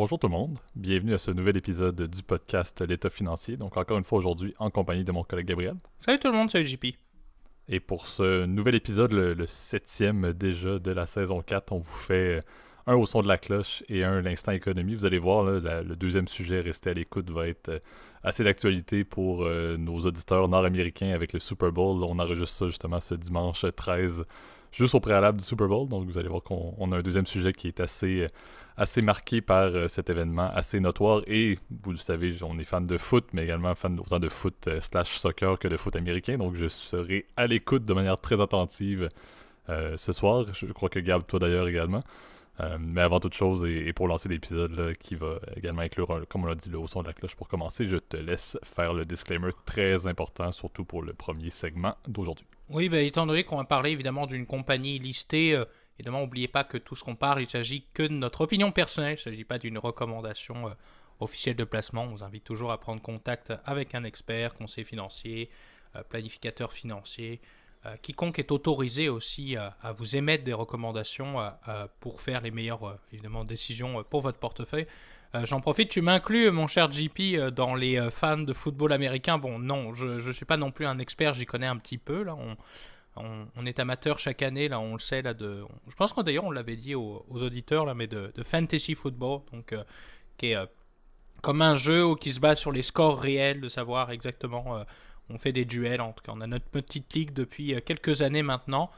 Bonjour tout le monde, bienvenue à ce nouvel épisode du podcast L'État financier. Donc encore une fois aujourd'hui en compagnie de mon collègue Gabriel. Salut tout le monde, salut JP. Et pour ce nouvel épisode, le septième déjà de la saison 4, on vous fait un au son de la cloche et un l'instant économie. Vous allez voir, là, le deuxième sujet, restez à l'écoute, va être assez d'actualité pour nos auditeurs nord-américains avec le Super Bowl. On enregistre ça justement ce dimanche 13, juste au préalable du Super Bowl. Donc vous allez voir qu'on a un deuxième sujet qui est assez marqué par cet événement, assez notoire. Et vous le savez, on est fan de foot, mais également fan autant de foot slash soccer que de foot américain. Donc je serai à l'écoute de manière très attentive ce soir. Je crois que Gab, toi d'ailleurs également. Mais avant toute chose, et pour lancer l'épisode là, qui va également inclure, comme on l'a dit, le haut son de la cloche pour commencer, je te laisse faire le disclaimer très important, surtout pour le premier segment d'aujourd'hui. Oui, étant donné qu'on va parler évidemment d'une compagnie listée, évidemment, n'oubliez pas que tout ce qu'on parle, il s'agit que de notre opinion personnelle, il ne s'agit pas d'une recommandation officielle de placement. On vous invite toujours à prendre contact avec un expert, conseiller financier, planificateur financier. Quiconque est autorisé aussi à vous émettre des recommandations pour faire les meilleures évidemment, décisions pour votre portefeuille. J'en profite, tu m'inclus, mon cher JP, dans les fans de football américain. Bon, non, je ne suis pas non plus un expert, j'y connais un petit peu. Là. On est amateur chaque année, là, on le sait. Là, je pense que d'ailleurs on l'avait dit aux auditeurs, là, mais de fantasy football, donc, qui est comme un jeu qui se base sur les scores réels, de savoir exactement... on fait des duels, en tout cas on a notre petite ligue depuis quelques années maintenant.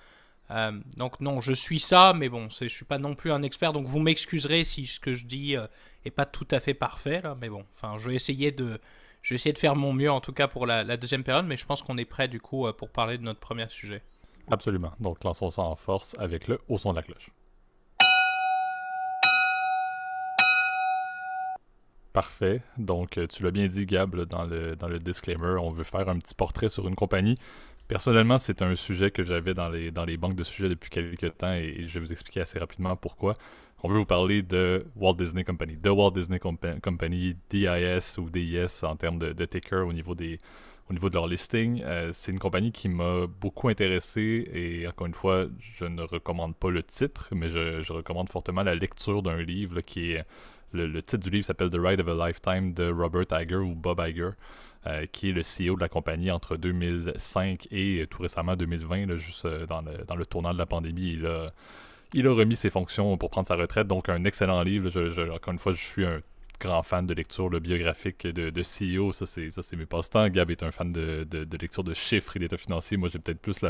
Donc non, je suis ça, mais bon, je suis pas non plus un expert, donc vous m'excuserez si ce que je dis est pas tout à fait parfait, là, mais bon, enfin, je vais essayer de faire mon mieux, en tout cas pour la deuxième période, mais je pense qu'on est prêt, du coup, pour parler de notre premier sujet. Absolument. Donc lançons ça en force avec le haut son de la cloche. Parfait. Donc, tu l'as bien dit, Gab, là, dans le disclaimer, on veut faire un petit portrait sur une compagnie. Personnellement, c'est un sujet que j'avais dans les banques de sujets depuis quelques temps et je vais vous expliquer assez rapidement pourquoi. On veut vous parler de Walt Disney Company, de Walt Disney Company, DIS ou DIS en termes de ticker au niveau de leur listing. C'est une compagnie qui m'a beaucoup intéressé et encore une fois, je ne recommande pas le titre, mais je recommande fortement la lecture d'un livre là, qui est le titre du livre s'appelle The Ride of a Lifetime de Robert Iger ou Bob Iger, qui est le CEO de la compagnie entre 2005 et tout récemment 2020, là, juste dans le tournant de la pandémie. Il a remis ses fonctions pour prendre sa retraite, donc un excellent livre. Encore une fois, je suis un grand fan de lecture biographique de CEO. Ça, c'est mes passe-temps. Gab est un fan de lecture de chiffres et d'état financier. Moi, j'ai peut-être plus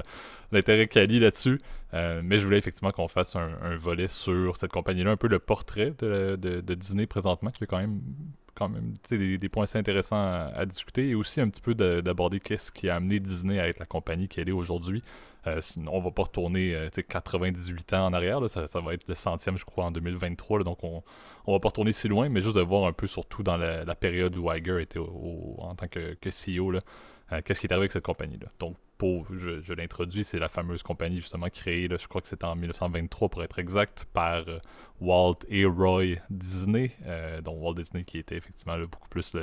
l'intérêt quali là-dessus. Mais je voulais effectivement qu'on fasse un volet sur cette compagnie-là, un peu le portrait de Disney présentement, qui a quand même des points assez intéressants à discuter et aussi un petit peu d'aborder qu'est-ce qui a amené Disney à être la compagnie qu'elle est aujourd'hui. Sinon, on va pas retourner 98 ans en arrière, là, ça va être le centième, je crois, en 2023, là, donc on va pas retourner si loin, mais juste de voir un peu, surtout dans la période où Iger était en tant que CEO, là, qu'est-ce qui est arrivé avec cette compagnie-là. Donc, je l'introduis, c'est la fameuse compagnie justement créée, là, je crois que c'était en 1923 pour être exact, par Walt et Roy Disney. Donc Walt Disney qui était effectivement là, beaucoup plus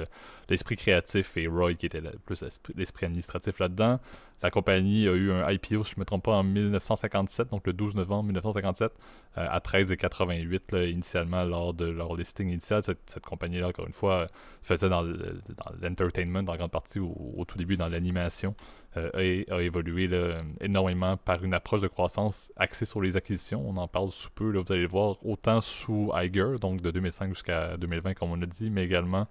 l'esprit créatif et Roy qui était plus l'esprit administratif là-dedans. La compagnie a eu un IPO, si je ne me trompe pas, en 1957, donc le 12 novembre 1957, à 13,88 là, initialement lors de leur listing initial. Cette compagnie-là, encore une fois, faisait dans l'entertainment en grande partie, au tout début dans l'animation, a évolué là, énormément par une approche de croissance axée sur les acquisitions. On en parle sous peu, là, vous allez le voir, autant sous Iger, donc de 2005 jusqu'à 2020, comme on l'a dit, mais également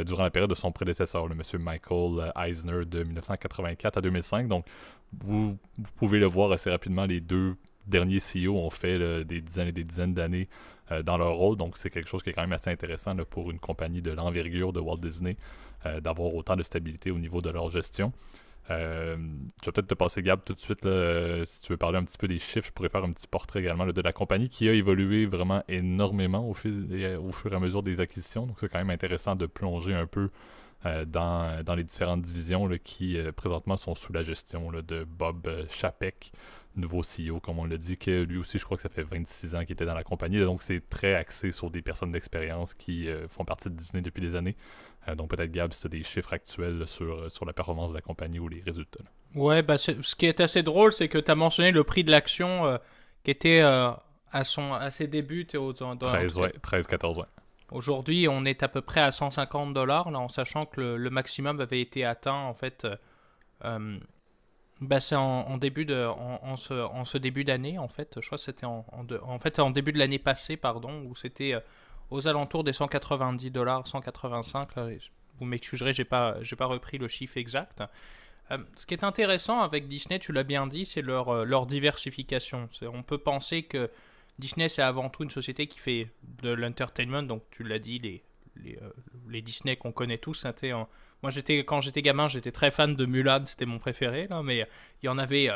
durant la période de son prédécesseur, le monsieur Michael Eisner, de 1984 à 2005. Donc, vous pouvez le voir assez rapidement, les deux derniers CEO ont fait là, des dizaines et des dizaines d'années dans leur rôle. Donc, c'est quelque chose qui est quand même assez intéressant là, pour une compagnie de l'envergure de Walt Disney, d'avoir autant de stabilité au niveau de leur gestion. Je vais peut-être te passer Gab tout de suite là, si tu veux parler un petit peu des chiffres. Je pourrais faire un petit portrait également là, de la compagnie qui a évolué vraiment énormément au fur et à mesure des acquisitions. Donc c'est quand même intéressant de plonger un peu dans les différentes divisions là, qui présentement sont sous la gestion là, de Bob Chapek, nouveau CEO comme on l'a dit, que lui aussi je crois que ça fait 26 ans qu'il était dans la compagnie. Là, donc c'est très axé sur des personnes d'expérience qui font partie de Disney depuis des années. Donc peut-être Gab, si tu as des chiffres actuels là, sur la performance de la compagnie ou les résultats. Là. Ouais, ce qui est assez drôle, c'est que tu as mentionné le prix de l'action qui était à ses débuts, 13, ouais, 13, 14, ouais. Aujourd'hui, on est à peu près à 150 $, là, en sachant que le maximum avait été atteint, en fait, euh, c'est en début en ce début d'année, en fait. Je crois que c'était en fait, en début de l'année passée, pardon, où c'était aux alentours des 190 $, 185. Là, vous m'excuserez, j'ai pas repris le chiffre exact. Ce qui est intéressant avec Disney, tu l'as bien dit, c'est leur diversification. On peut penser que Disney, c'est avant tout une société qui fait de l'entertainment, donc tu l'as dit, les, euh, les Disney qu'on connaît tous. Moi, quand j'étais gamin, j'étais très fan de Mulan, c'était mon préféré, là, mais il y en avait,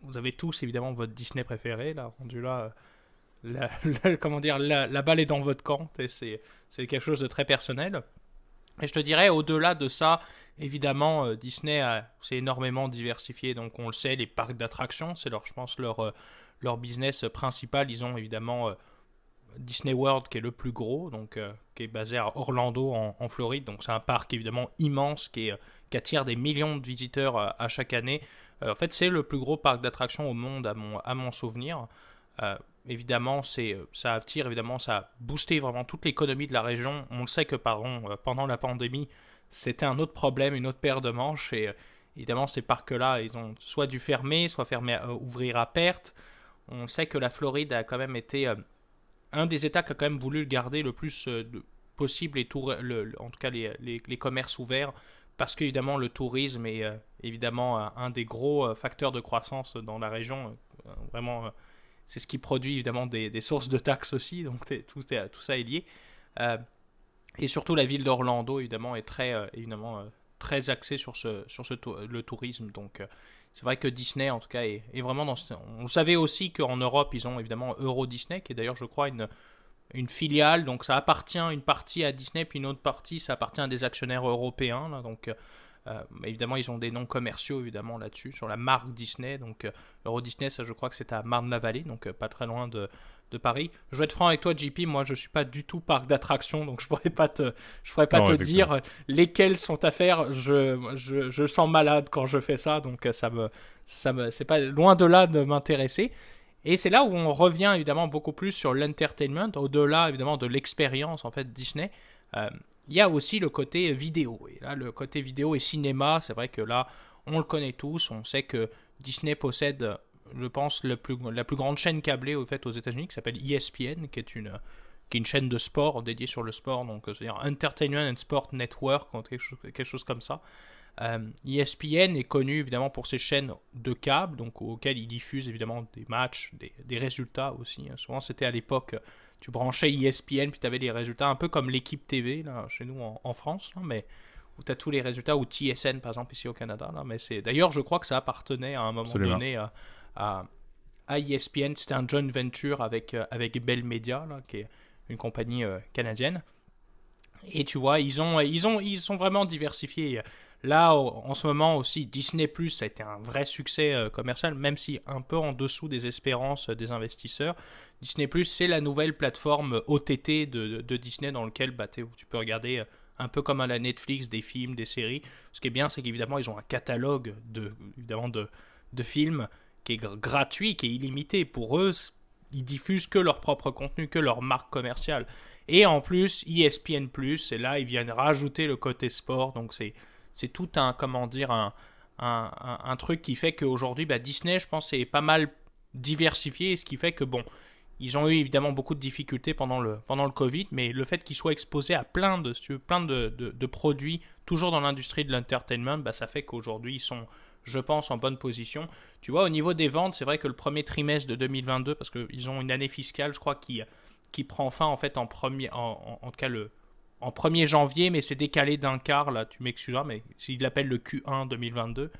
vous avez tous évidemment votre Disney préféré, là, rendu là, comment dire, la balle est dans votre camp, et c'est quelque chose de très personnel. Et je te dirais, au-delà de ça, évidemment, Disney s'est énormément diversifié. Donc, on le sait, les parcs d'attractions, c'est je pense, leur business principal. Ils ont évidemment Disney World, qui est le plus gros, donc qui est basé à Orlando, en Floride. Donc, c'est un parc évidemment immense qui attire des millions de visiteurs à chaque année. En fait, c'est le plus gros parc d'attractions au monde, à mon souvenir. Évidemment, ça attire, évidemment, ça a boosté vraiment toute l'économie de la région. On le sait que pendant la pandémie, c'était un autre problème, une autre paire de manches. Et évidemment, ces parcs-là, ils ont soit dû fermer, soit ouvrir à perte. On sait que la Floride a quand même été un des États qui a quand même voulu le garder le plus possible, en tout cas les commerces ouverts, parce qu'évidemment, le tourisme est évidemment un des gros facteurs de croissance dans la région. Vraiment. C'est ce qui produit évidemment des sources de taxes aussi, donc tout ça est lié. Euh, et surtout la ville d'Orlando évidemment est très axée sur le tourisme. Donc c'est vrai que Disney en tout cas est vraiment dans on savait aussi qu'en Europe ils ont évidemment Euro Disney qui est d'ailleurs je crois une filiale, donc ça appartient une partie à Disney puis une autre partie ça appartient à des actionnaires européens là, donc évidemment, ils ont des noms commerciaux évidemment là-dessus, sur la marque Disney. Donc, Euro Disney, ça je crois que c'est à Marne-la-Vallée, donc pas très loin de Paris. Je vais être franc avec toi, JP, moi je suis pas du tout parc d'attractions, donc je pourrais pas Non, te effectivement. dire lesquels sont à faire. Je sens malade quand je fais ça, donc c'est pas loin de là de m'intéresser. Et c'est là où on revient évidemment beaucoup plus sur l'entertainment, au-delà évidemment de l'expérience en fait Disney. Euh, il y a aussi le côté vidéo. Et là, le côté vidéo et cinéma, c'est vrai que là, on le connaît tous. On sait que Disney possède, je pense, la plus grande chaîne câblée au fait, aux États-Unis qui s'appelle ESPN, qui est une chaîne de sport dédiée sur le sport, donc c'est-à-dire Entertainment and Sport Network, quelque chose comme ça. ESPN est connu évidemment pour ses chaînes de câble, donc auxquelles il diffuse évidemment des matchs, des résultats aussi. Souvent c'était à l'époque, tu branchais ESPN puis tu avais les résultats un peu comme l'équipe TV là, chez nous en France, là, mais où tu as tous les résultats, ou TSN par exemple ici au Canada. Là, mais d'ailleurs je crois que ça appartenait à un moment Absolument. donné à, à ESPN, c'était un joint venture avec Bell Media, là, qui est une compagnie canadienne. Et tu vois, ils sont vraiment diversifiés. Là, en ce moment aussi, Disney Plus, ça a été un vrai succès commercial, même si un peu en dessous des espérances des investisseurs. Disney Plus, c'est la nouvelle plateforme OTT de Disney dans lequel tu peux regarder un peu comme à la Netflix des films, des séries. Ce qui est bien, c'est qu'évidemment, ils ont un catalogue évidemment de films qui est gratuit, qui est illimité. Pour eux, ils diffusent que leur propre contenu, que leur marque commerciale. Et en plus, ESPN+, et là, ils viennent rajouter le côté sport. Donc, c'est tout comment dire, un truc qui fait qu'aujourd'hui, Disney, je pense, est pas mal diversifié. Ce qui fait que, bon, ils ont eu évidemment beaucoup de difficultés pendant le Covid, mais le fait qu'ils soient exposés à plein de produits, toujours dans l'industrie de l'entertainment, ça fait qu'aujourd'hui, ils sont, je pense, en bonne position. Tu vois, au niveau des ventes, c'est vrai que le premier trimestre de 2022, parce qu'ils ont une année fiscale, je crois, qui prend fin en fait en tout cas en 1er janvier, mais c'est décalé d'un quart, là, tu m'excuseras, mais s'il l'appelle le Q1 2022,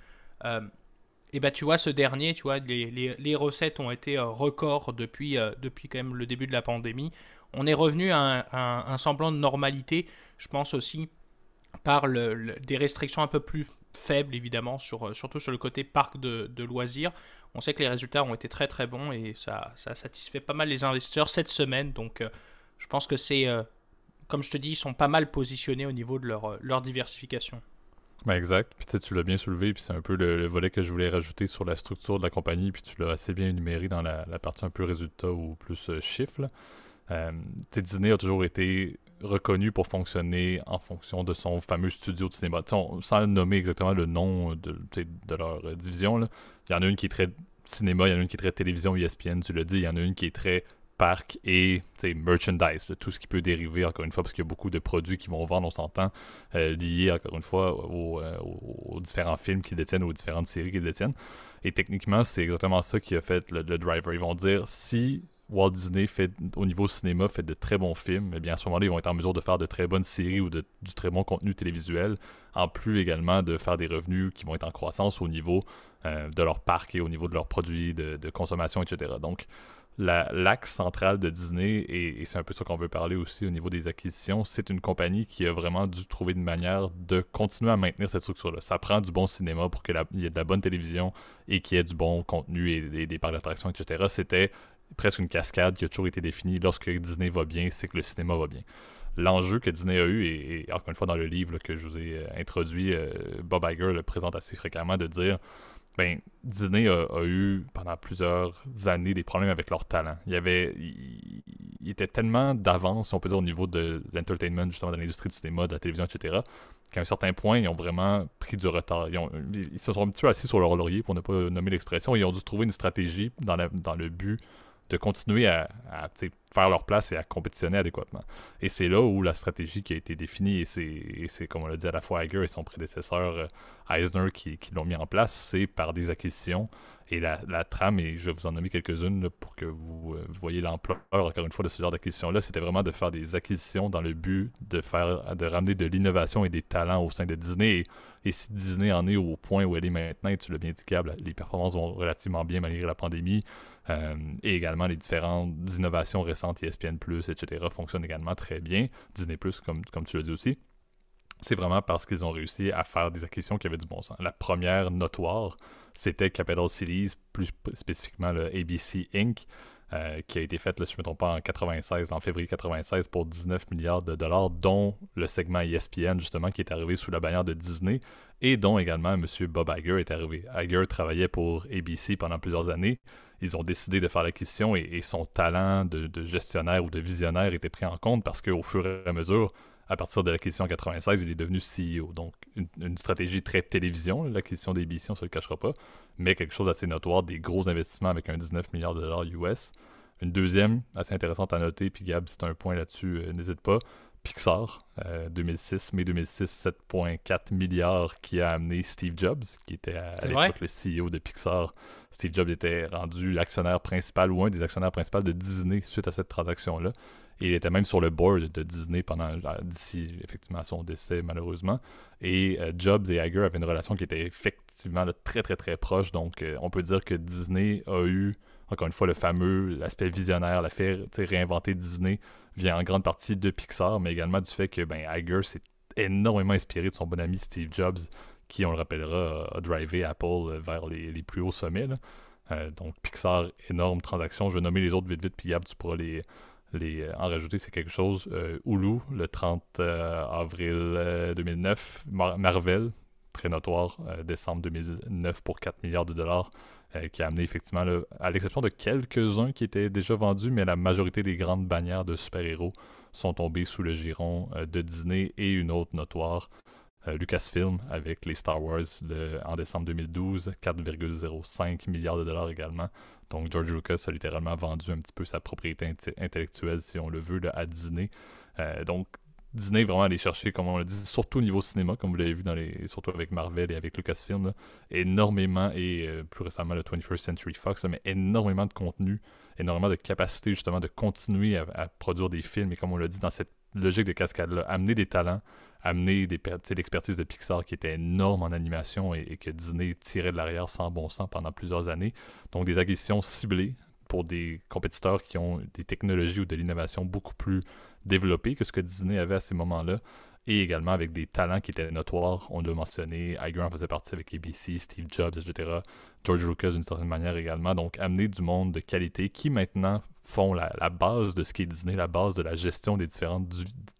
et tu vois, ce dernier, tu vois, les recettes ont été records depuis quand même le début de la pandémie. On est revenu à un semblant de normalité, je pense aussi, par des restrictions un peu plus faibles, évidemment, surtout sur le côté parc de loisirs. On sait que les résultats ont été très très bons et ça satisfait pas mal les investisseurs cette semaine. Donc, je pense que comme je te dis, ils sont pas mal positionnés au niveau de leur diversification. Ben exact. Puis tu l'as bien soulevé, puis c'est un peu le volet que je voulais rajouter sur la structure de la compagnie, puis tu l'as assez bien énuméré dans la partie un peu résultat ou plus chiffre. Disney a toujours été reconnu pour fonctionner en fonction de son fameux studio de cinéma. Sans nommer exactement le nom de leur division, là. Il y en a une qui est très cinéma, il y en a une qui est très télévision, ESPN, tu l'as dit, il y en a une qui est très parc et merchandise, là, tout ce qui peut dériver, encore une fois, parce qu'il y a beaucoup de produits qui vont vendre, on s'entend, liés, encore une fois, aux différents films qu'ils détiennent, aux différentes séries qu'ils détiennent. Et techniquement, c'est exactement ça qui a fait le driver. Ils vont dire, si Walt Disney fait, au niveau cinéma, fait de très bons films, eh bien à ce moment-là, ils vont être en mesure de faire de très bonnes séries ou du très bon contenu télévisuel, en plus également de faire des revenus qui vont être en croissance au niveau de leur parc et au niveau de leurs produits de consommation, etc. Donc, l'axe central de Disney, et c'est un peu ça qu'on veut parler aussi au niveau des acquisitions, c'est une compagnie qui a vraiment dû trouver une manière de continuer à maintenir cette structure-là. Ça prend du bon cinéma pour qu'il y ait de la bonne télévision et qu'il y ait du bon contenu et des parcs d'attractions, etc. C'était presque une cascade qui a toujours été définie. Lorsque Disney va bien, c'est que le cinéma va bien. L'enjeu que Disney a eu, et encore une fois dans le livre là, que je vous ai introduit, Bob Iger le présente assez fréquemment, de dire Disney a eu pendant plusieurs années des problèmes avec leur talent. Il était tellement d'avance, si on peut dire, au niveau de l'entertainment, justement, de l'industrie du cinéma, de la télévision, etc., qu'à un certain point, ils ont vraiment pris du retard. Ils se sont un petit peu assis sur leur laurier, pour ne pas nommer l'expression, et ils ont dû trouver une stratégie dans le but de continuer à faire leur place et à compétitionner adéquatement. Et c'est là où la stratégie qui a été définie, et c'est comme on l'a dit à la fois Iger et son prédécesseur Eisner qui l'ont mis en place, c'est par des acquisitions. Et la trame, et je vais vous en nommer quelques-unes là, pour que vous voyez l'ampleur, encore une fois, de ce genre d'acquisition-là, c'était vraiment de faire des acquisitions dans le but de ramener de l'innovation et des talents au sein de Disney. Et si Disney en est au point où elle est maintenant, et tu l'as bien dit, Gab, les performances vont relativement bien malgré la pandémie, et également les différentes innovations récentes, ESPN+, etc., fonctionnent également très bien. Disney+, comme tu l'as dit aussi. C'est vraiment parce qu'ils ont réussi à faire des acquisitions qui avaient du bon sens. La première notoire, c'était Capital Cities, plus spécifiquement le ABC Inc., qui a été faite, si je ne me trompe pas, en février 96 pour 19 milliards de dollars, dont le segment ESPN, justement, qui est arrivé sous la bannière de Disney, et dont également M. Bob Iger est arrivé. Iger travaillait pour ABC pendant plusieurs années. Ils ont décidé de faire l'acquisition et son talent de gestionnaire ou de visionnaire était pris en compte parce qu'au fur et à mesure, à partir de l'acquisition en 96, il est devenu CEO. Donc, une stratégie très télévision, l'acquisition d'ABC, on ne se le cachera pas, mais quelque chose d'assez notoire, des gros investissements avec un 19 milliards de dollars US. Une deuxième, assez intéressante à noter, puis Gab, si tu as un point là-dessus, n'hésite pas. Pixar, 2006, mai 2006, 7,4 milliards qui a amené Steve Jobs, qui était à l'époque le CEO de Pixar. Steve Jobs était rendu l'actionnaire principal ou un des actionnaires principaux de Disney suite à cette transaction-là. Et il était même sur le board de Disney d'ici effectivement son décès malheureusement. Et Jobs et Iger avaient une relation qui était effectivement là, très très très proche. Donc on peut dire que Disney a eu, encore une fois, l'aspect visionnaire, l'affaire réinventer Disney vient en grande partie de Pixar, mais également du fait que Iger s'est énormément inspiré de son bon ami Steve Jobs, qui, on le rappellera, a drivé Apple vers les plus hauts sommets. Donc Pixar, énorme transaction. Je vais nommer les autres vite, puis Gab, tu pourras en rajouter, c'est quelque chose. Hulu, le 30 avril 2009. Marvel, très notoire, décembre 2009 pour 4 milliards de dollars, qui a amené effectivement, là, à l'exception de quelques-uns qui étaient déjà vendus, mais la majorité des grandes bannières de super-héros sont tombées sous le giron de Disney, et une autre notoire, Lucasfilm, avec les Star Wars en décembre 2012, 4,05 milliards de dollars également. Donc George Lucas a littéralement vendu un petit peu sa propriété intellectuelle, si on le veut, là, à Disney. Donc Disney vraiment allé chercher, comme on l'a dit, surtout au niveau cinéma, comme vous l'avez vu surtout avec Marvel et avec Lucasfilm, là, énormément, et plus récemment le 21st Century Fox, là, mais énormément de contenu, énormément de capacité justement de continuer à produire des films, et comme on l'a dit, dans cette logique de cascade-là, amener des talents, amener l'expertise de Pixar qui était énorme en animation et que Disney tirait de l'arrière sans bon sens pendant plusieurs années. Donc des acquisitions ciblées pour des compétiteurs qui ont des technologies ou de l'innovation beaucoup plus développées que ce que Disney avait à ces moments-là, et également avec des talents qui étaient notoires. On l'a mentionné, Iger en faisait partie avec ABC, Steve Jobs, etc. George Lucas d'une certaine manière également. Donc amener du monde de qualité qui maintenant font la base de ce qu'est Disney, la base de la gestion des différentes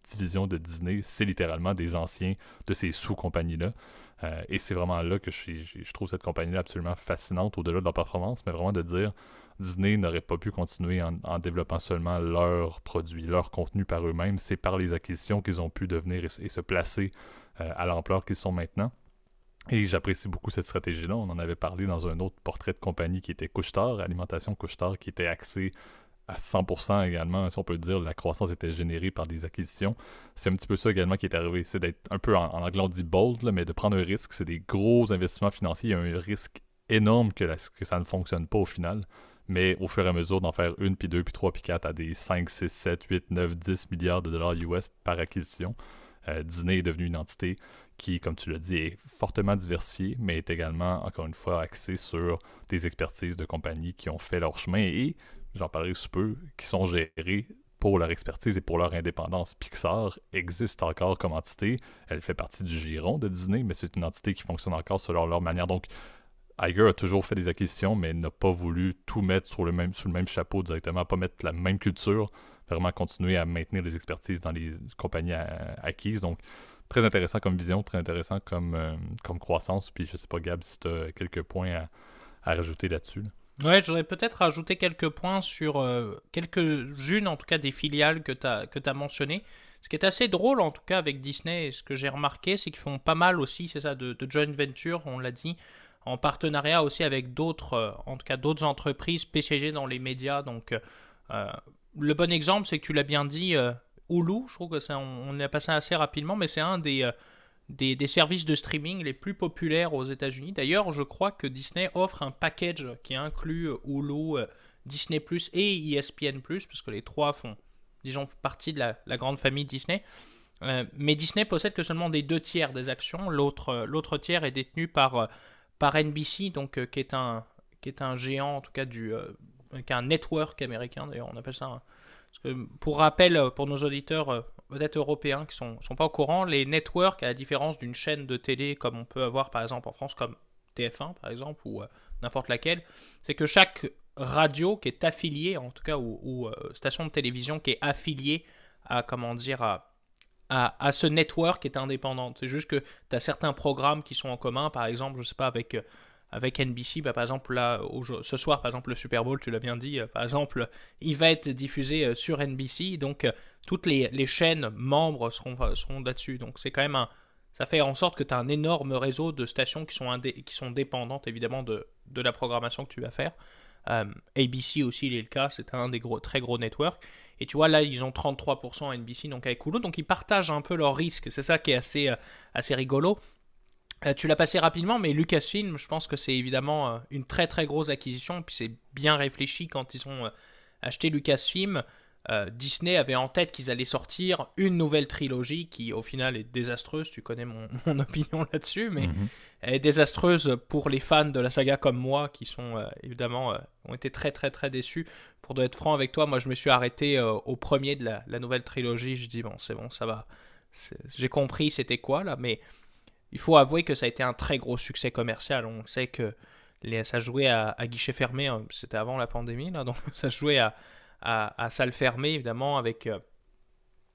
divisions de Disney. C'est littéralement des anciens de ces sous-compagnies-là. Et c'est vraiment là que je trouve cette compagnie-là absolument fascinante, au-delà de leur performance, mais vraiment de dire, Disney n'aurait pas pu continuer en développant seulement leurs produits, leur contenu par eux-mêmes. C'est par les acquisitions qu'ils ont pu devenir et se placer à l'ampleur qu'ils sont maintenant. Et j'apprécie beaucoup cette stratégie-là. On en avait parlé dans un autre portrait de compagnie qui était Couche-Tard, Alimentation Couche-Tard, qui était axé à 100% également, si on peut le dire, la croissance était générée par des acquisitions. C'est un petit peu ça également qui est arrivé. C'est d'être un peu, en anglais on dit bold, là, mais de prendre un risque. C'est des gros investissements financiers. Il y a un risque énorme que ça ne fonctionne pas au final. Mais au fur et à mesure d'en faire une, puis deux, puis trois, puis quatre à des 5, 6, 7, 8, 9, 10 milliards de dollars US par acquisition, Disney est devenu une entité qui, comme tu l'as dit, est fortement diversifiée, mais est également, encore une fois, axée sur des expertises de compagnies qui ont fait leur chemin et, j'en parlerai sous peu, qui sont gérées pour leur expertise et pour leur indépendance. Pixar existe encore comme entité. Elle fait partie du giron de Disney, mais c'est une entité qui fonctionne encore selon leur manière. Donc, Iger a toujours fait des acquisitions, mais n'a pas voulu tout mettre sous le même chapeau directement, pas mettre la même culture, vraiment continuer à maintenir les expertises dans les compagnies acquises. Donc, très intéressant comme vision, très intéressant comme croissance. Puis je sais pas, Gab, si tu as quelques points à rajouter là-dessus. Ouais, j'aurais peut-être rajouté quelques points sur quelques-unes, en tout cas, des filiales que tu as mentionnées. Ce qui est assez drôle, en tout cas, avec Disney, et ce que j'ai remarqué, c'est qu'ils font pas mal aussi, c'est ça, de joint venture, on l'a dit, en partenariat aussi avec d'autres, en tout cas d'autres entreprises spécialisées dans les médias. Donc, le bon exemple, c'est que tu l'as bien dit, Hulu, je trouve que ça, on est passé assez rapidement, mais c'est un des services de streaming les plus populaires aux États-Unis. D'ailleurs, je crois que Disney offre un package qui inclut Hulu, Disney Plus et ESPN Plus, parce que les trois font, disons, partie de la grande famille Disney. Mais Disney possède que seulement des 2 tiers des actions. L'autre tiers est détenu par NBC, donc qui est un géant, en tout cas qui est un network américain. D'ailleurs, on appelle ça. Parce que, pour rappel, pour nos auditeurs peut-être européens qui sont pas au courant, les networks, à la différence d'une chaîne de télé comme on peut avoir par exemple en France, comme TF1 par exemple, ou n'importe laquelle, c'est que chaque radio qui est affiliée, en tout cas, ou station de télévision qui est affiliée à, comment dire, à ce network est indépendante. C'est juste que tu as certains programmes qui sont en commun, par exemple, je sais pas, avec NBC, bah, par exemple, là, ce soir, par exemple, le Super Bowl, tu l'as bien dit, par exemple, il va être diffusé sur NBC, donc toutes les chaînes membres seront là-dessus. Donc c'est quand même ça fait en sorte que tu as un énorme réseau de stations qui sont dépendantes, évidemment, de la programmation que tu vas faire. ABC aussi, il est le cas, c'est un des très gros networks. Et tu vois, là, ils ont 33% NBC, donc avec Hulu, donc ils partagent un peu leurs risques. C'est ça qui est assez rigolo. Tu l'as passé rapidement, mais Lucasfilm, je pense que c'est évidemment une très très grosse acquisition, et puis c'est bien réfléchi quand ils ont acheté Lucasfilm. Disney avait en tête qu'ils allaient sortir une nouvelle trilogie qui au final est désastreuse, tu connais mon opinion là-dessus, mais elle est désastreuse pour les fans de la saga comme moi qui sont évidemment ont été très très très déçus. Pour être franc avec toi, moi je me suis arrêté au premier de la nouvelle trilogie, je dis bon c'est bon, ça va, j'ai compris c'était quoi là, mais il faut avouer que ça a été un très gros succès commercial. On sait que ça jouait à guichet fermé, hein, c'était avant la pandémie là, donc ça jouait à salle fermée, évidemment, avec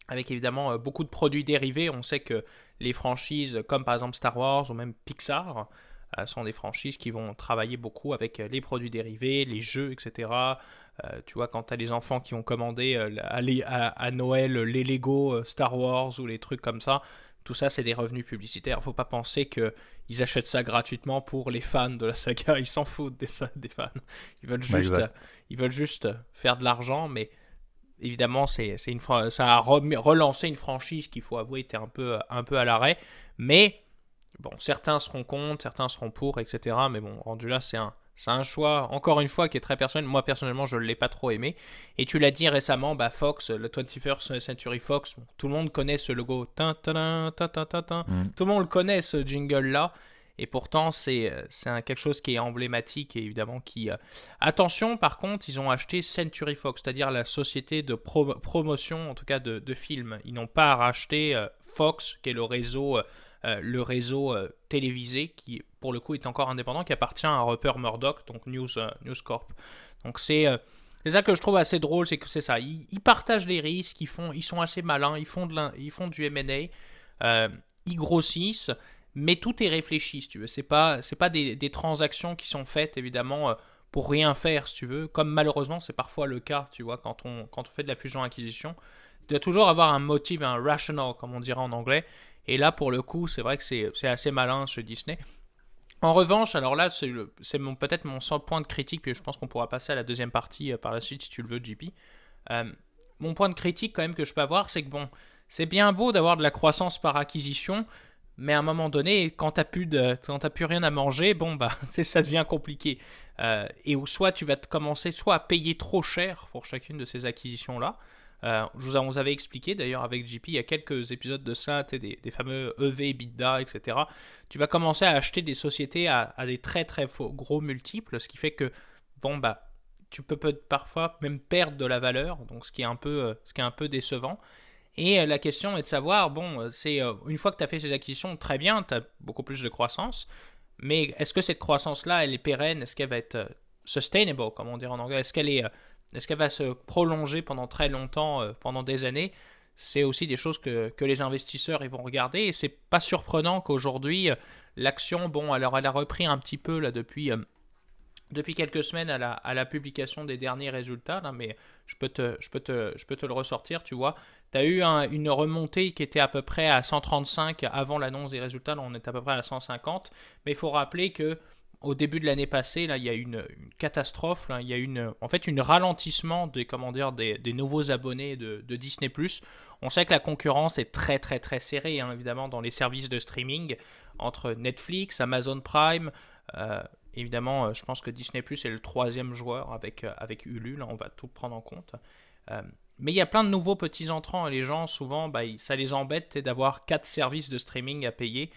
évidemment beaucoup de produits dérivés. On sait que les franchises, comme par exemple Star Wars ou même Pixar, sont des franchises qui vont travailler beaucoup avec les produits dérivés, les jeux, etc. Tu vois, quand tu as les enfants qui ont commandé à Noël les Lego Star Wars ou les trucs comme ça, tout ça, c'est des revenus publicitaires. Faut pas penser qu'ils achètent ça gratuitement pour les fans de la saga. Ils s'en foutent des fans. Ils veulent juste faire de l'argent, mais évidemment, ça a relancé une franchise qu'il faut avouer était un peu à l'arrêt. Mais bon, certains seront contre, certains seront pour, etc. Mais bon, rendu là, c'est un choix, encore une fois, qui est très personnel. Moi, personnellement, je ne l'ai pas trop aimé. Et tu l'as dit récemment, bah, Fox, le 21st Century Fox, bon, tout le monde connaît ce logo. Tin, tin, tin, tin, tin, tin. Tout le monde le connaît, ce jingle-là. Et pourtant, c'est quelque chose qui est emblématique et évidemment qui... Attention, par contre, ils ont acheté Century Fox, c'est-à-dire la société de promotion, en tout cas de films. Ils n'ont pas racheté Fox, qui est le réseau télévisé, qui pour le coup est encore indépendant, qui appartient à Rupert Murdoch, donc News Corp. Donc c'est ça que je trouve assez drôle, c'est que c'est ça. Ils partagent les risques, ils sont assez malins, ils font du M&A, ils grossissent. Mais tout est réfléchi, si tu veux. C'est pas des transactions qui sont faites, évidemment, pour rien faire, si tu veux, comme malheureusement c'est parfois le cas, tu vois, quand on fait de la fusion-acquisition. Tu dois toujours avoir un motif, un rational, comme on dirait en anglais. Et là, pour le coup, c'est vrai que c'est assez malin chez Disney. En revanche, alors là, c'est peut-être mon seul point de critique, puis je pense qu'on pourra passer à la deuxième partie par la suite si tu le veux, JP. Euh, Mon point de critique quand même que je peux avoir, c'est que bon, c'est bien beau d'avoir de la croissance par acquisition, mais à un moment donné, quand t'as plus rien à manger, bon bah, ça devient compliqué. Et où soit tu vas te commencer soit à payer trop cher pour chacune de ces acquisitions-là. On vous avait expliqué d'ailleurs avec JP il y a quelques épisodes de ça, des fameux EV, EBITDA, etc. Tu vas commencer à acheter des sociétés à des très très gros multiples, ce qui fait que bon bah tu peux parfois même perdre de la valeur, donc ce qui est un peu décevant. Et la question est de savoir, bon, c'est une fois que tu as fait ces acquisitions, très bien, tu as beaucoup plus de croissance, mais est-ce que cette croissance-là, elle est pérenne? Est-ce qu'elle va être sustainable, comme on dit en anglais? Est-ce qu'elle va se prolonger pendant très longtemps, pendant des années? C'est aussi des choses que les investisseurs ils vont regarder, et c'est pas surprenant qu'aujourd'hui, l'action, bon, alors elle a repris un petit peu là depuis quelques semaines à la publication des derniers résultats, là, mais je peux te le ressortir, tu vois. Tu as eu une remontée qui était à peu près à 135 avant l'annonce des résultats, là on est à peu près à 150, mais il faut rappeler que au début de l'année passée, là, il y a eu une catastrophe, là, il y a eu en fait un ralentissement des nouveaux abonnés de Disney+. On sait que la concurrence est très très très serrée, hein, évidemment, dans les services de streaming, entre Netflix, Amazon Prime, euh, évidemment, je pense que Disney Plus est le troisième joueur avec Hulu, là, on va tout prendre en compte. Euh, mais il y a plein de nouveaux petits entrants et les gens, souvent, bah, ça les embête d'avoir 4 services de streaming à payer.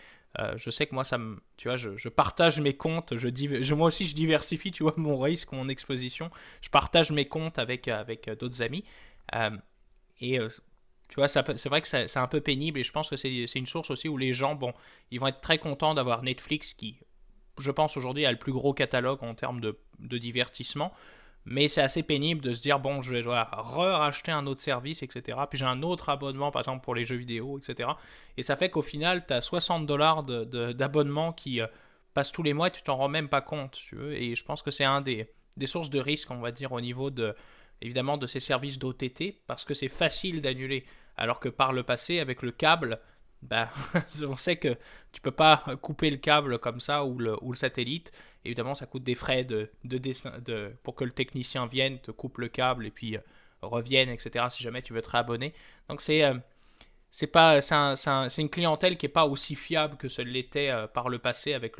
Je sais que moi, tu vois, je partage mes comptes, moi aussi je diversifie, tu vois, mon risque, mon exposition. Je partage mes comptes avec d'autres amis. Euh, et tu vois, c'est vrai que c'est un peu pénible et je pense que c'est une source aussi où les gens, bon, ils vont être très contents d'avoir Netflix qui, je pense aujourd'hui, a le plus gros catalogue en termes de divertissement. Mais c'est assez pénible de se dire, bon, je vais racheter un autre service, etc. Puis j'ai un autre abonnement, par exemple, pour les jeux vidéo, etc. Et ça fait qu'au final, tu as 60 dollars d'abonnement qui passent tous les mois et tu t'en rends même pas compte, si tu veux. Et je pense que c'est un des sources de risque, on va dire, au niveau évidemment, de ces services d'OTT, parce que c'est facile d'annuler. Alors que par le passé, avec le câble, bah, on sait que tu peux pas couper le câble comme ça ou le satellite. Évidemment, ça coûte des frais pour que le technicien vienne, te coupe le câble et puis revienne, etc. Si jamais tu veux te réabonner. Donc c'est pas, c'est une clientèle qui est pas aussi fiable que ce l'était par le passé avec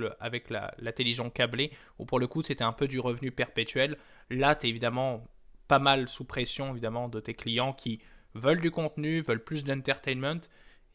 la télévision câblée, où pour le coup c'était un peu du revenu perpétuel. Là, tu es évidemment pas mal sous pression évidemment de tes clients qui veulent du contenu, veulent plus d'entertainment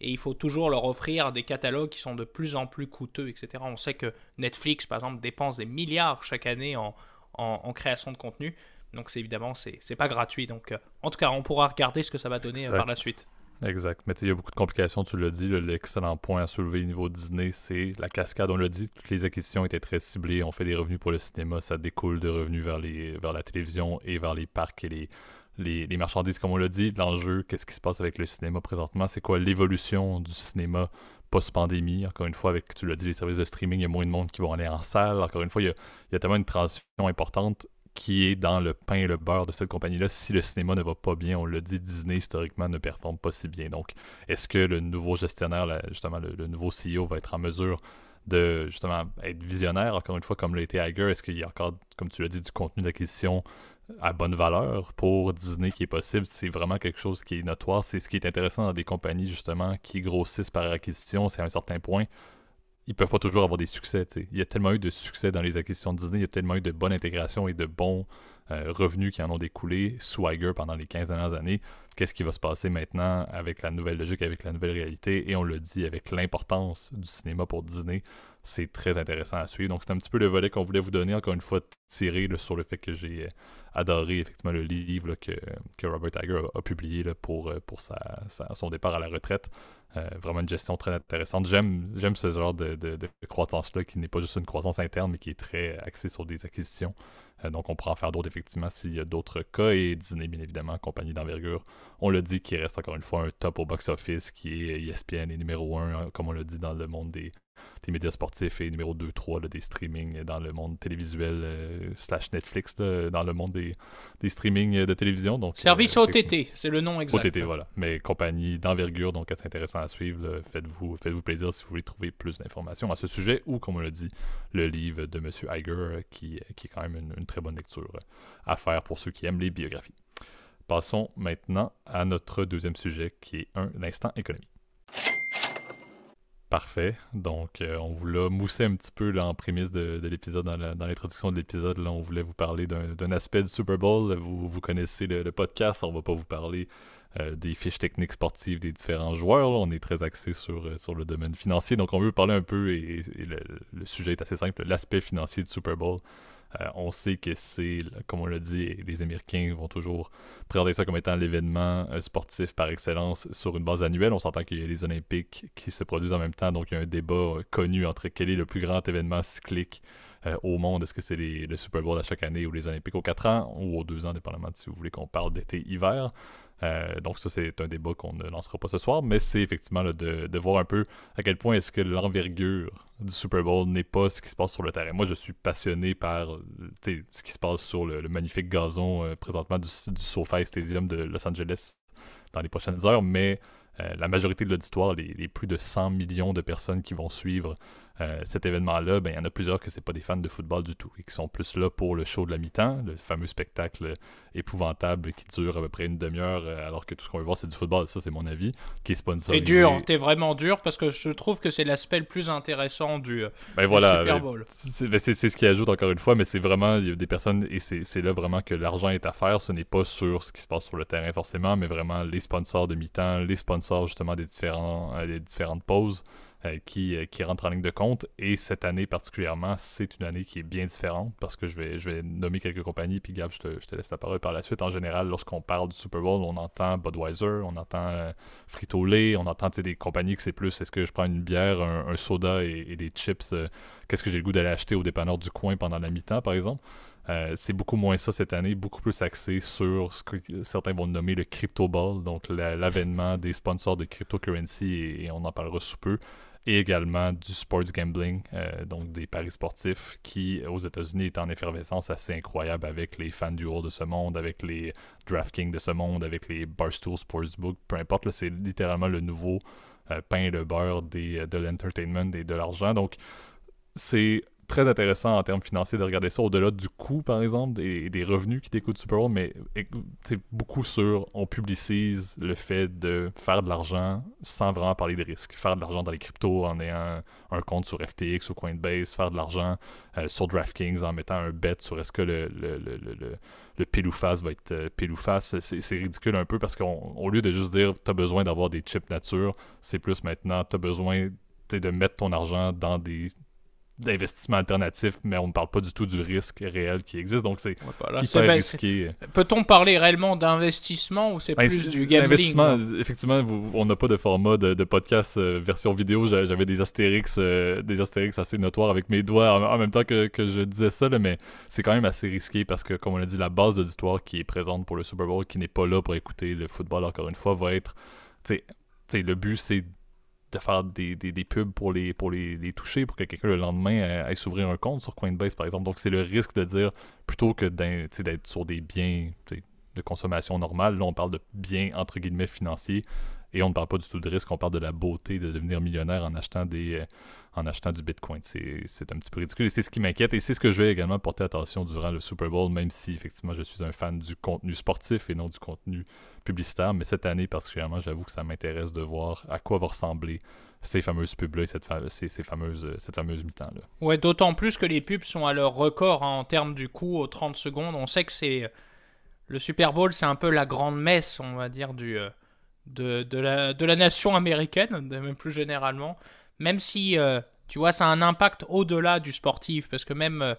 et il faut toujours leur offrir des catalogues qui sont de plus en plus coûteux, etc. On sait que Netflix, par exemple, dépense des milliards chaque année en création de contenu. Donc, évidemment, c'est pas gratuit. Donc, en tout cas, on pourra regarder ce que ça va donner par la suite. Exact. Mais tu sais, il y a beaucoup de complications, tu l'as dit. L'excellent point à soulever au niveau Disney, c'est la cascade. On l'a dit, toutes les acquisitions étaient très ciblées. On fait des revenus pour le cinéma, ça découle de revenus vers la télévision et vers les parcs et les marchandises, comme on l'a dit. L'enjeu, qu'est-ce qui se passe avec le cinéma présentement? C'est quoi l'évolution du cinéma post-pandémie? Encore une fois, avec, tu l'as dit, les services de streaming, il y a moins de monde qui vont aller en salle. Encore une fois, il y a tellement une transition importante qui est dans le pain et le beurre de cette compagnie-là. Si le cinéma ne va pas bien, on l'a dit, Disney historiquement ne performe pas si bien. Donc, est-ce que le nouveau gestionnaire, justement le nouveau CEO, va être en mesure de justement être visionnaire, encore une fois, comme l'a été Iger? Est-ce qu'il y a encore, comme tu l'as dit, du contenu d'acquisition à bonne valeur pour Disney qui est possible? C'est vraiment quelque chose qui est notoire. C'est ce qui est intéressant dans des compagnies, justement, qui grossissent par acquisition. C'est à un certain point, ils peuvent pas toujours avoir des succès. T'sais. Il y a tellement eu de succès dans les acquisitions de Disney, il y a tellement eu de bonne intégration et de bons revenus qui en ont découlé sous Iger pendant les 15 dernières années. Qu'est-ce qui va se passer maintenant avec la nouvelle logique, avec la nouvelle réalité? Et on le dit, avec l'importance du cinéma pour Disney, c'est très intéressant à suivre. Donc c'est un petit peu le volet qu'on voulait vous donner, encore une fois, tiré là, sur le fait que j'ai adoré effectivement le livre là, que Robert Iger a publié là, pour son départ à la retraite. Vraiment une gestion très intéressante. J'aime ce genre de croissance-là qui n'est pas juste une croissance interne, mais qui est très axée sur des acquisitions. Donc on pourra en faire d'autres effectivement s'il y a d'autres cas. Et Disney, bien évidemment, compagnie d'envergure. On l'a dit, qui reste encore une fois un top au box-office, qui est ESPN et numéro 1, comme on l'a dit dans le monde des médias sportifs et numéro 2-3 des streamings dans le monde télévisuel / Netflix, là, dans le monde des streamings de télévision. Donc, Service OTT, c'est le nom exact. OTT, voilà. Mais compagnie d'envergure, donc c'est intéressant à suivre. Là. Faites-vous plaisir si vous voulez trouver plus d'informations à ce sujet ou, comme on l'a dit, le livre de M. Iger, qui est quand même une très bonne lecture à faire pour ceux qui aiment les biographies. Passons maintenant à notre deuxième sujet qui est un instant économie. Parfait. Donc, on vous l'a moussé un petit peu là, en prémisse de l'épisode, dans l'introduction de l'épisode. Là, on voulait vous parler d'un aspect du Super Bowl. Vous connaissez le podcast. On va pas vous parler des fiches techniques sportives des différents joueurs. Là. On est très axé sur le domaine financier. Donc, on veut vous parler un peu, et le sujet est assez simple, l'aspect financier du Super Bowl. On sait que c'est, comme on l'a dit, les Américains vont toujours présenter ça comme étant l'événement sportif par excellence sur une base annuelle. On s'entend qu'il y a les Olympiques qui se produisent en même temps, donc il y a un débat connu entre quel est le plus grand événement cyclique au monde. Est-ce que c'est le Super Bowl à chaque année ou les Olympiques aux 4 ans ou aux 2 ans, dépendamment de si vous voulez qu'on parle d'été-hiver. Donc ça, c'est un débat qu'on ne lancera pas ce soir, mais c'est effectivement là, de voir un peu à quel point est-ce que l'envergure du Super Bowl n'est pas ce qui se passe sur le terrain. Moi, je suis passionné par ce qui se passe sur le magnifique gazon présentement du SoFi Stadium de Los Angeles dans les prochaines heures, mais la majorité de l'auditoire, les plus de 100 millions de personnes qui vont suivre cet événement-là, ben, il y en a plusieurs que c'est pas des fans de football du tout et qui sont plus là pour le show de la mi-temps, le fameux spectacle épouvantable qui dure à peu près une demi-heure alors que tout ce qu'on veut voir c'est du football. Ça, c'est mon avis, qui est sponsorisé. T'es dur, t'es vraiment dur parce que je trouve que c'est l'aspect le plus intéressant du Super Bowl. C'est ce qui ajoute encore une fois, mais c'est vraiment, il y a des personnes, et c'est là vraiment que l'argent est à faire. Ce n'est pas sur ce qui se passe sur le terrain forcément, mais vraiment les sponsors de mi-temps, les sponsors justement des différentes pauses. Qui rentre en ligne de compte. Et cette année particulièrement, c'est une année qui est bien différente parce que je vais nommer quelques compagnies, puis Gab, je te laisse la parole par la suite. En général, lorsqu'on parle du Super Bowl, on entend Budweiser, on entend Frito-Lay, on entend des compagnies que c'est plus, est-ce que je prends une bière, un soda et des chips, qu'est-ce que j'ai le goût d'aller acheter au dépanneur du coin pendant la mi-temps, par exemple. C'est beaucoup moins ça cette année, beaucoup plus axé sur ce que certains vont nommer le Crypto Ball, donc l'avènement des sponsors de cryptocurrency, et on en parlera sous peu. Et également du sports gambling, donc des paris sportifs qui, aux États-Unis, est en effervescence assez incroyable avec les FanDuel de ce monde, avec les DraftKings de ce monde, avec les Barstool Sportsbook, peu importe, là, c'est littéralement le nouveau pain et le beurre de l'entertainment et de l'argent. Donc, c'est très intéressant en termes financiers de regarder ça au-delà du coût, par exemple, et des revenus qui découlent du Super Bowl, mais c'est beaucoup sur on publicise le fait de faire de l'argent sans vraiment parler de risques. Faire de l'argent dans les cryptos en ayant un compte sur FTX ou Coinbase, faire de l'argent sur DraftKings en mettant un bet sur est-ce que le pile ou face va être pile ou face. C'est ridicule un peu parce qu'au lieu de juste dire t'as besoin d'avoir des chips nature, c'est plus maintenant t'as besoin de mettre ton argent dans d'investissement alternatif, mais on ne parle pas du tout du risque réel qui existe, donc c'est hyper risqué. Peut-on parler réellement d'investissement ou c'est plus du gambling? Effectivement, on n'a pas de format de podcast version vidéo. J'avais des astérix assez notoires avec mes doigts en même temps que je disais ça, là, mais c'est quand même assez risqué parce que, comme on l'a dit, la base d'auditoire qui est présente pour le Super Bowl, qui n'est pas là pour écouter le football, encore une fois, va être... le but, c'est de faire des pubs pour les toucher, pour que quelqu'un le lendemain aille s'ouvrir un compte sur Coinbase, par exemple. Donc, c'est le risque de dire, plutôt que d'être sur des biens de consommation normale, là, on parle de biens, entre guillemets, financiers, et on ne parle pas du tout de risque, on parle de la beauté de devenir millionnaire en achetant du Bitcoin. C'est un petit peu ridicule, et c'est ce qui m'inquiète, et c'est ce que je vais également porter attention durant le Super Bowl, même si, effectivement, je suis un fan du contenu sportif et non du contenu publicitaire, mais cette année particulièrement, j'avoue que ça m'intéresse de voir à quoi va ressembler ces fameuses pubs-là et cette fameuse mi-temps-là. Ouais, d'autant plus que les pubs sont à leur record en termes du coût aux 30 secondes. On sait que le Super Bowl, c'est un peu la grande messe, on va dire, de la nation américaine, même plus généralement. Même si, tu vois, ça a un impact au-delà du sportif, parce que même...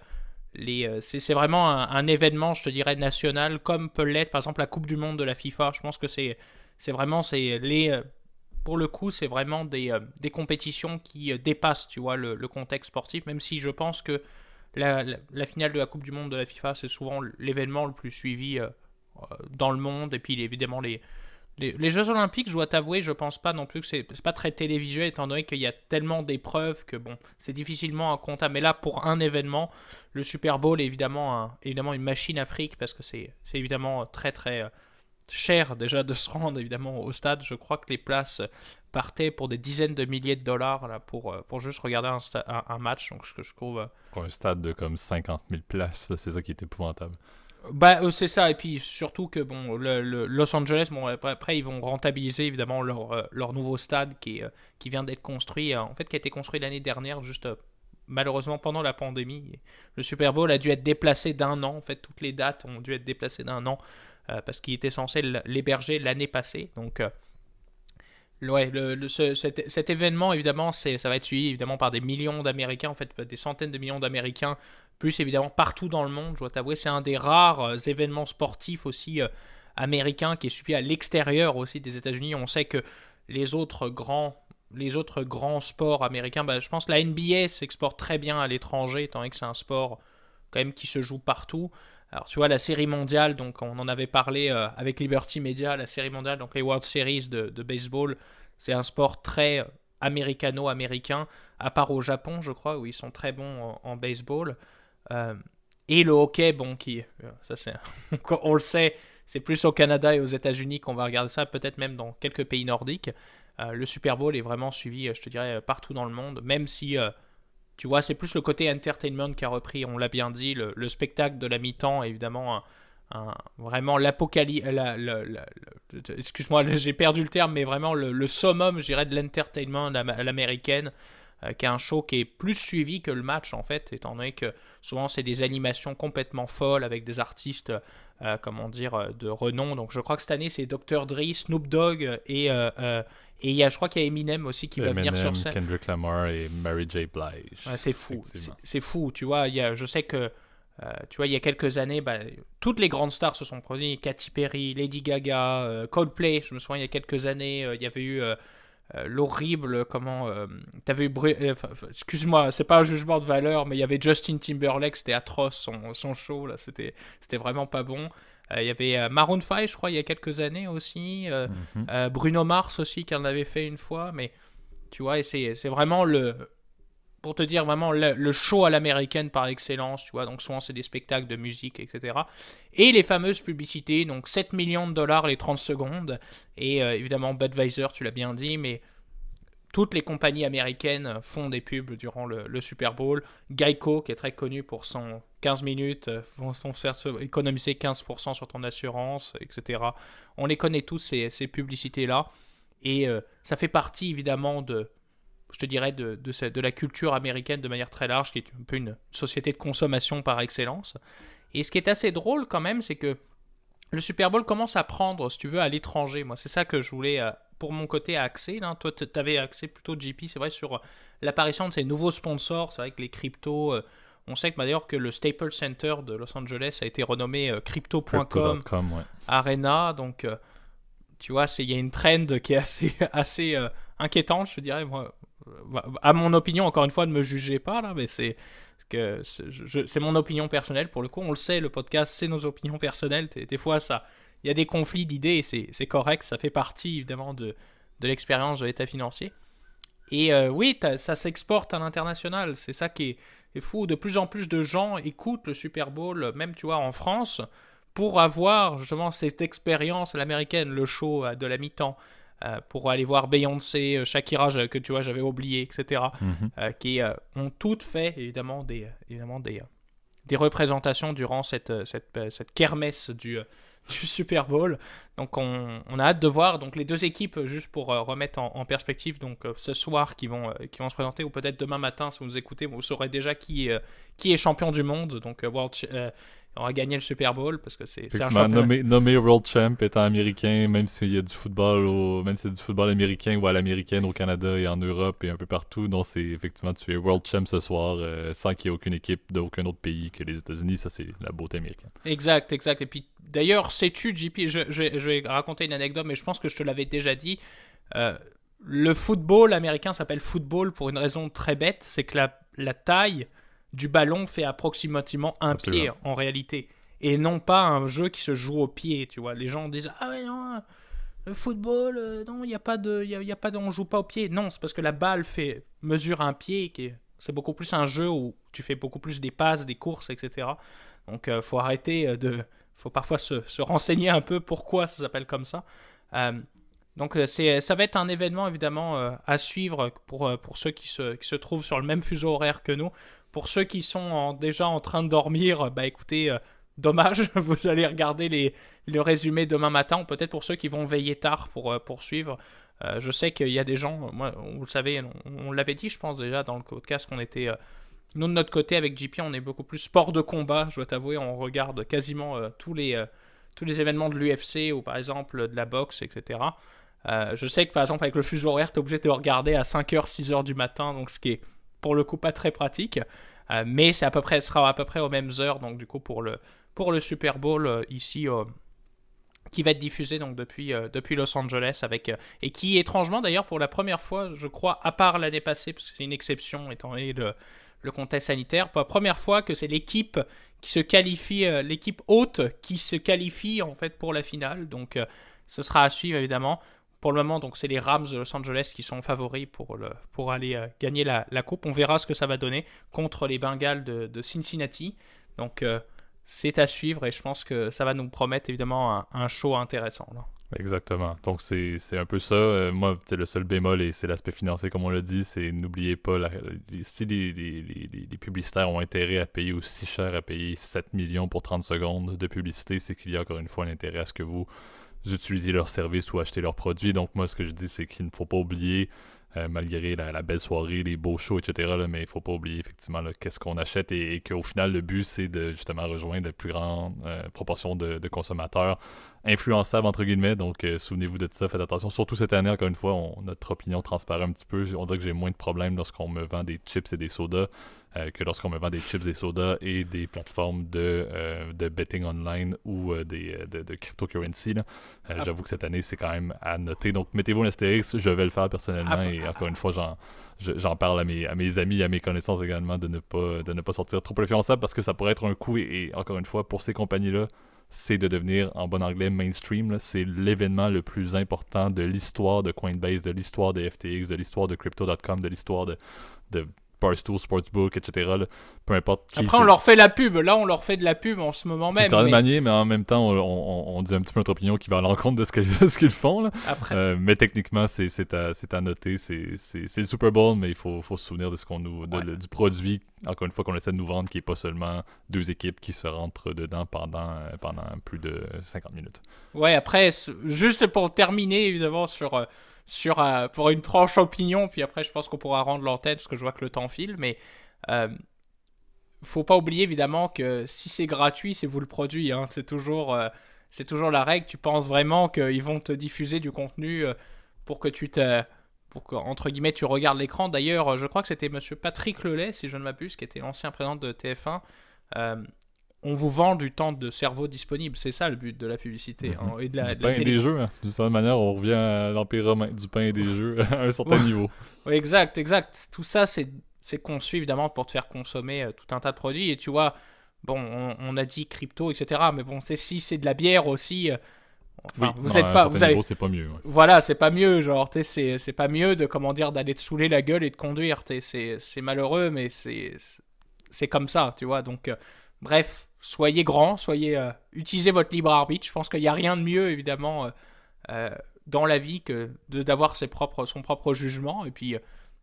c'est vraiment un événement, je te dirais, national, comme peut l'être par exemple la Coupe du Monde de la FIFA. Je pense que pour le coup, c'est vraiment des compétitions qui dépassent, tu vois, le contexte sportif, même si je pense que la finale de la Coupe du Monde de la FIFA, c'est souvent l'événement le plus suivi dans le monde, et puis évidemment Les Jeux Olympiques, je dois t'avouer, je pense pas non plus que c'est pas très télévisuel, étant donné qu'il y a tellement d'épreuves que bon, c'est difficilement à compter. Mais là, pour un événement, le Super Bowl est évidemment une machine à fric parce que c'est évidemment très très cher déjà de se rendre évidemment au stade. Je crois que les places partaient pour des dizaines de milliers de dollars là, pour juste regarder un match. Donc ce que je trouve Pour un stade de comme 50 000 places, là, c'est ça qui est épouvantable. bah, c'est ça, et puis surtout que bon, le Los Angeles, bon, après ils vont rentabiliser évidemment leur nouveau stade qui vient d'être construit, en fait qui a été construit l'année dernière, juste malheureusement pendant la pandémie. Le Super Bowl a dû être déplacé d'un an, en fait toutes les dates ont dû être déplacées d'un an parce qu'il était censé l'héberger l'année passée. Donc ouais, cet événement, évidemment, ça va être suivi évidemment par des millions d'Américains, en fait, des centaines de millions d'Américains, plus évidemment partout dans le monde. Je dois t'avouer, c'est un des rares événements sportifs aussi américains qui est suivi à l'extérieur aussi des États-Unis. On sait que les autres grands, les autres grands sports américains, bah, je pense que la NBA s'exporte très bien à l'étranger, étant donné que c'est un sport quand même qui se joue partout. Alors, tu vois, la série mondiale, donc on en avait parlé avec Liberty Media, la série mondiale, donc les World Series de baseball, c'est un sport très américano-américain, à part au Japon, je crois, où ils sont très bons en baseball. Euh, et le hockey, bon, ça c'est, on le sait, c'est plus au Canada et aux États-Unis qu'on va regarder ça, peut-être même dans quelques pays nordiques. Le Super Bowl est vraiment suivi, je te dirais, partout dans le monde, même si tu vois, c'est plus le côté entertainment qui a repris, on l'a bien dit, le spectacle de la mi-temps, évidemment, vraiment l'apocalypse. Excuse-moi, j'ai perdu le terme, mais vraiment le summum, je dirais, de l'entertainment à l'américaine, qui est un show qui est plus suivi que le match, en fait, étant donné que souvent c'est des animations complètement folles avec des artistes, comment dire, de renom. Donc je crois que cette année, c'est Dr. Dre, Snoop Dogg et je crois qu'il y a Eminem aussi qui va venir sur Eminem, scène. Kendrick Lamar et Mary J. Blige. Ouais, c'est fou, Effectivement. c'est fou, tu vois. Je sais que, tu vois, il y a quelques années, bah, toutes les grandes stars se sont produites. Katy Perry, Lady Gaga, Coldplay. Je me souviens, il y a quelques années, il y avait eu l'horrible, comment, t'avais eu, excuse-moi, c'est pas un jugement de valeur, mais il y avait Justin Timberlake, c'était atroce son show là, c'était vraiment pas bon. Il y avait Maroon 5, je crois, il y a quelques années aussi. Mhm. Bruno Mars aussi qui en avait fait une fois, mais tu vois, et c'est vraiment pour te dire vraiment le show à l'américaine par excellence, tu vois, donc souvent c'est des spectacles de musique, etc. Et les fameuses publicités, donc 7 millions de dollars les 30 secondes, et évidemment Budweiser, tu l'as bien dit, mais toutes les compagnies américaines font des pubs durant le Super Bowl. Geico, qui est très connu pour son 15 minutes, vont faire économiser 15% sur ton assurance, etc. On les connaît tous, ces publicités-là, et ça fait partie évidemment je te dirais, de la culture américaine de manière très large, qui est un peu une société de consommation par excellence. Et ce qui est assez drôle quand même, c'est que le Super Bowl commence à prendre, si tu veux, à l'étranger. Moi, c'est ça que je voulais, pour mon côté, axer. Là. Toi, tu avais axé plutôt, JP, c'est vrai, sur l'apparition de ces nouveaux sponsors. C'est vrai que les cryptos... on sait que d'ailleurs que le Staples Center de Los Angeles a été renommé crypto.com Crypto.com, ouais. Arena. Donc, tu vois, il y a une trend qui est assez inquiétante, je dirais. Moi, à mon opinion, encore une fois, ne me jugez pas là, mais c'est mon opinion personnelle. Pour le coup, on le sait, le podcast, c'est nos opinions personnelles. Des fois, il y a des conflits d'idées et c'est correct. Ça fait partie évidemment de l'expérience de l'état financier. Et oui, ça s'exporte à l'international. C'est ça qui est fou. De plus en plus de gens écoutent le Super Bowl, même tu vois en France, pour avoir justement cette expérience à l'américaine, le show de la mi-temps. Pour aller voir Beyoncé, Shakira, que tu vois, j'avais oublié, etc. Mhm. Qui ont toutes fait évidemment des représentations durant cette kermesse du Super Bowl. Donc on a hâte de voir donc les deux équipes, juste pour remettre en perspective, donc ce soir qui vont se présenter, ou peut-être demain matin si vous nous écoutez, vous saurez déjà qui est champion du monde, donc on va gagner le Super Bowl parce que c'est un Effectivement, championnat. nommé World Champ étant américain, même s'il y a du football même si c'est du football américain ou à l'américaine au Canada et en Europe et un peu partout, non, c'est effectivement tu es World Champ ce soir sans qu'il y ait aucune équipe d'aucun autre pays que les États-Unis, ça c'est la beauté américaine. Exact. Et puis d'ailleurs, sais-tu, JP, je vais raconter une anecdote, mais je pense que je te l'avais déjà dit. Euh, le football américain s'appelle football pour une raison très bête, c'est que la taille du ballon fait approximativement un pied Absolument. en réalité, et non pas un jeu qui se joue au pied, tu vois. Les gens disent ah ouais non, le football, non, il n'y a pas de, y a pas de, on joue pas au pied. Non, c'est parce que la balle mesure un pied, c'est beaucoup plus un jeu où tu fais beaucoup plus des passes, des courses, etc. Donc, faut arrêter faut parfois se renseigner un peu pourquoi ça s'appelle comme ça. Euh, donc, ça va être un événement évidemment à suivre pour ceux qui se trouvent sur le même fuseau horaire que nous. Pour ceux qui sont déjà en train de dormir, bah écoutez, dommage, vous allez regarder le résumé demain matin, ou peut-être pour ceux qui vont veiller tard pour suivre. Je sais qu'il y a des gens, moi, vous le savez, on l'avait dit, je pense déjà dans le podcast qu'on était, nous de notre côté avec JP, on est beaucoup plus sport de combat. Je dois t'avouer, on regarde quasiment tous les événements de l'UFC ou par exemple de la boxe, etc. Je sais que par exemple avec le fuseau horaire, tu es obligé de regarder à 5h, 6h du matin, donc ce qui est pour le coup pas très pratique. Mais c'est sera à peu près aux mêmes heures, donc du coup pour le Super Bowl ici, qui va être diffusé donc depuis Los Angeles et qui étrangement d'ailleurs pour la première fois, je crois, à part l'année passée, parce que c'est une exception étant donné le contexte sanitaire, pour la première fois que c'est l'équipe qui se qualifie, l'équipe haute qui se qualifie en fait pour la finale. Donc ce sera à suivre évidemment. Pour le moment, donc c'est les Rams de Los Angeles qui sont favoris pour aller gagner la coupe. On verra ce que ça va donner contre les Bengals de Cincinnati. Donc c'est à suivre et je pense que ça va nous promettre évidemment un show intéressant là. Exactement. Donc, c'est un peu ça. Moi, le seul bémol, et c'est l'aspect financier, comme on l'a dit, c'est n'oubliez pas, si les publicitaires ont intérêt à payer aussi cher, à payer 7 millions pour 30 secondes de publicité, c'est qu'il y a encore une fois un intérêt à ce que vous utilisiez leur service ou achetez leurs produits. Donc, moi, ce que je dis, c'est qu'il ne faut pas oublier, malgré la belle soirée, les beaux shows, etc., là, mais il ne faut pas oublier effectivement qu'est-ce qu'on achète et qu'au final, le but, c'est de justement rejoindre la plus grande proportion de consommateurs influençables, entre guillemets. Donc, souvenez-vous de ça, faites attention. Surtout cette année, encore une fois, notre opinion transparaît un petit peu. On dirait que j'ai moins de problèmes lorsqu'on me vend des chips et des sodas que lorsqu'on me vend des chips, des sodas et des plateformes de betting online ou de cryptocurrency. J'avoue que cette année, c'est quand même à noter. Donc, mettez-vous un astérix. Je vais le faire personnellement et encore une fois, j'en parle à mes amis, à mes connaissances également de ne pas sortir trop influençable parce que ça pourrait être un coup et encore une fois, pour ces compagnies-là, c'est de devenir, en bon anglais, mainstream. Là. C'est l'événement le plus important de l'histoire de Coinbase, de l'histoire de FTX, de l'histoire de Crypto.com, de l'histoire de Barstool Sportsbook, etc. Là. Peu importe qui. Après, on leur fait la pub. Là, on leur fait de la pub en ce moment même. D'une certaine manière, mais en même temps, on dit un petit peu notre opinion qui va à l'encontre de ce qu'ils font. Là. Après. Mais techniquement, c'est à noter. C'est le Super Bowl, mais il faut se souvenir de ce qu'on nous, du produit, encore une fois, qu'on essaie de nous vendre, qui n'est pas seulement deux équipes qui se rentrent dedans pendant plus de 50 minutes. Ouais, après, juste pour terminer, évidemment, pour une tranche opinion, puis après je pense qu'on pourra rendre l'antenne parce que je vois que le temps file, mais faut pas oublier évidemment que si c'est gratuit, c'est vous le produit, hein. C'est toujours la règle. Tu penses vraiment qu'ils vont te diffuser du contenu pour que entre guillemets tu regardes l'écran. D'ailleurs, je crois que c'était monsieur Patrick Lelay, si je ne m'abuse, qui était l'ancien président de TF1. On vous vend du temps de cerveau disponible. C'est ça le but de la publicité. Hein, et du pain et des jeux. Hein. D'une certaine manière, on revient à l'Empire romain. Du pain et des jeux à un certain niveau. Oui, exact. Tout ça, c'est conçu évidemment pour te faire consommer tout un tas de produits. Et tu vois, bon, on a dit crypto, etc. Mais bon, si c'est de la bière aussi... Enfin, oui, vous êtes pas, vous avez, c'est pas mieux. Ouais. Voilà, c'est pas mieux, genre, c'est pas mieux d'aller te saouler la gueule et de conduire. C'est malheureux, mais c'est comme ça, tu vois. Donc, bref, soyez grands, utilisez votre libre arbitre. Je pense qu'il n'y a rien de mieux, évidemment, dans la vie que d'avoir son propre jugement. Et puis,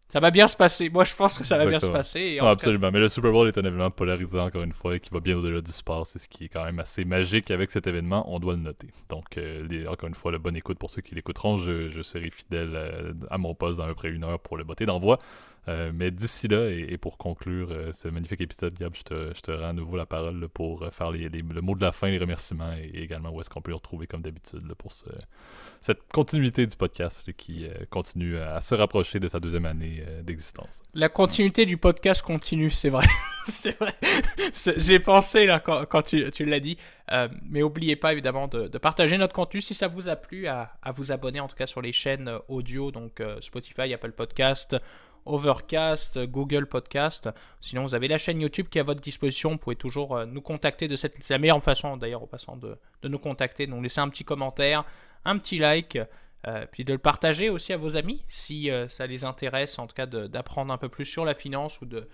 ça va bien se passer. Moi, je pense que ça va bien se passer. Et absolument. Mais le Super Bowl est un événement polarisant, encore une fois, et qui va bien au-delà du sport. C'est ce qui est quand même assez magique avec cet événement. On doit le noter. Donc, encore une fois, la bonne écoute pour ceux qui l'écouteront. Je serai fidèle à mon poste dans à peu près 1 heure pour le botter d'envoi. Mais d'ici là, et pour conclure ce magnifique épisode, Gab, je te rends à nouveau la parole là, pour faire le mot de la fin, les remerciements, et également où est-ce qu'on peut le retrouver comme d'habitude là, pour cette continuité du podcast là, qui continue à se rapprocher de sa 2e année d'existence. La continuité du podcast continue, c'est vrai. C'est vrai. J'ai pensé là quand tu l'as dit. Mais n'oubliez pas évidemment de partager notre contenu si ça vous a plu, à vous abonner en tout cas sur les chaînes audio, donc Spotify, Apple Podcast. Overcast, Google Podcast. Sinon, vous avez la chaîne YouTube qui est à votre disposition. Vous pouvez toujours nous contacter c'est la meilleure façon, d'ailleurs, au passant, de nous contacter. Donc, laissez un petit commentaire, un petit like, puis de le partager aussi à vos amis si ça les intéresse, en tout cas, d'apprendre un peu plus sur la finance ou de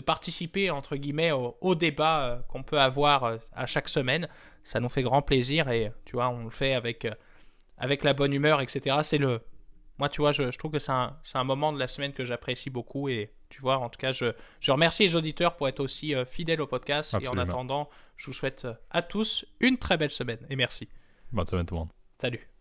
participer, entre guillemets, au débat qu'on peut avoir à chaque semaine. Ça nous fait grand plaisir et, tu vois, on le fait avec la bonne humeur, etc. Moi, tu vois, je trouve que c'est un moment de la semaine que j'apprécie beaucoup et, tu vois, en tout cas, je remercie les auditeurs pour être aussi fidèles au podcast. Absolument. Et en attendant, je vous souhaite à tous une très belle semaine et merci. Bonne semaine tout le monde. Salut.